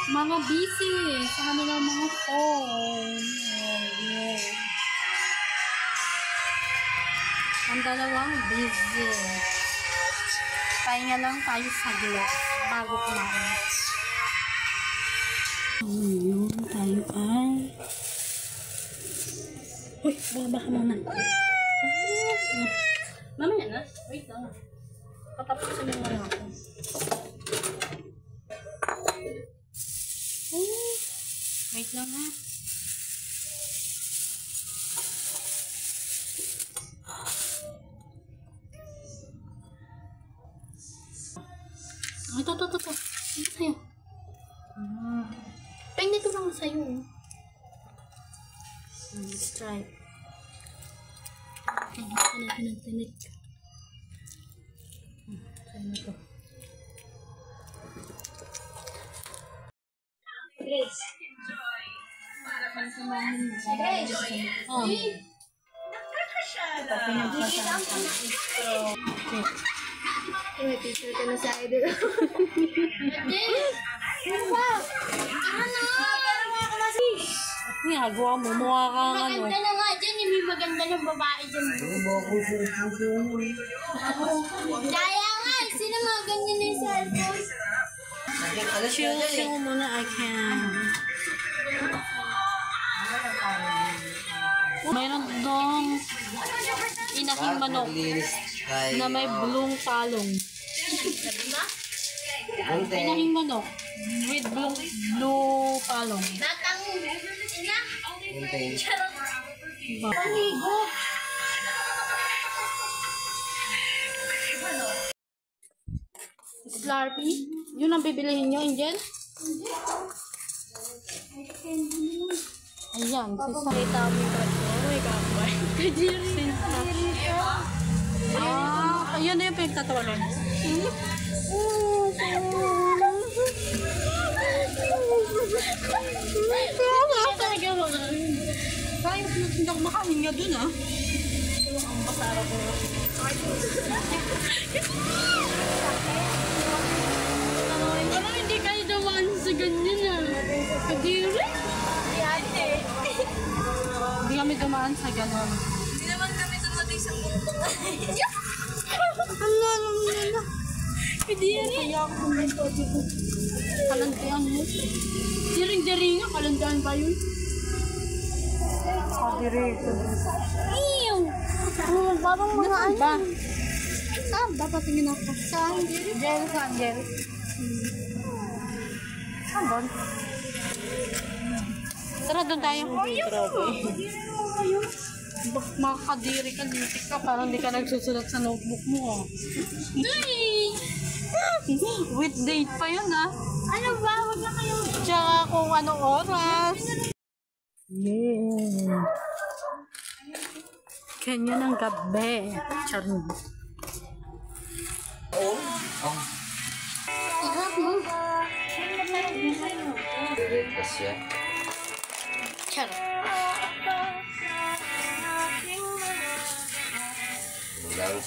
Mga busy sa kanilang mga phone. Oh, yeah. Ang dalawang busy. Pahinga lang tayo saglit bago kumain. Ngayon tayo ay... Uy, baba ka muna. Mamaya na. Wait lang. Patapusin mo lang ako. Wait lang ha. Ito. Ito sa'yo. Pwede ito lang sa'yo. Let's try. Ito natin ang tinik. Sa'yo na ito. Grace. Oh. May picture ka na sa idol. Ano ba? Ano? Pero mga kalasis. Nagawa mo. Mukha kang ano. Maganda na nga dyan. May maganda na babae dyan. Kaya nga. Sino mga ganyan na yung cellphone? Chill muna. I can. Mayroon dong inahing manok na may blue palong. Inahing manok with blue palong. Batang ina. Panigo. Slurpee? Yun ang bibilihin nyo, Angel? Ayan, sisakita mo yung presyo. May kapay. Kadiri. Ayan na yung pinagtatawanan. Talaga mga. Kaya hindi ako makain nga dun ah. Ang pasara ko. Parang hindi kayo dawan sa ganyan ah. Kadiri. Hindi kami dumaan sa gano'n. Hindi naman kami dumating sa mundo. Ano? Hindi yan eh. Kaya ako kumento dito. Kalantian mo. Diring-diring nga. Kalantian ba yun? Dirito. Ew! Parang mga ano. Ba? Saan ba? Patingin ako. Saan? Angel, sa Angel. Saan doon? Tara doon tayo. Makakadiri ka, litik ka. Parang di ka nagsusulat sa notebook mo. With date pa yun ah. Ano ba? Huwag na kayo. Tsaka kung anong oras. Yeah. Kanya ng gabi. Charon. Iharap mo. Asya. Charon. Wala akong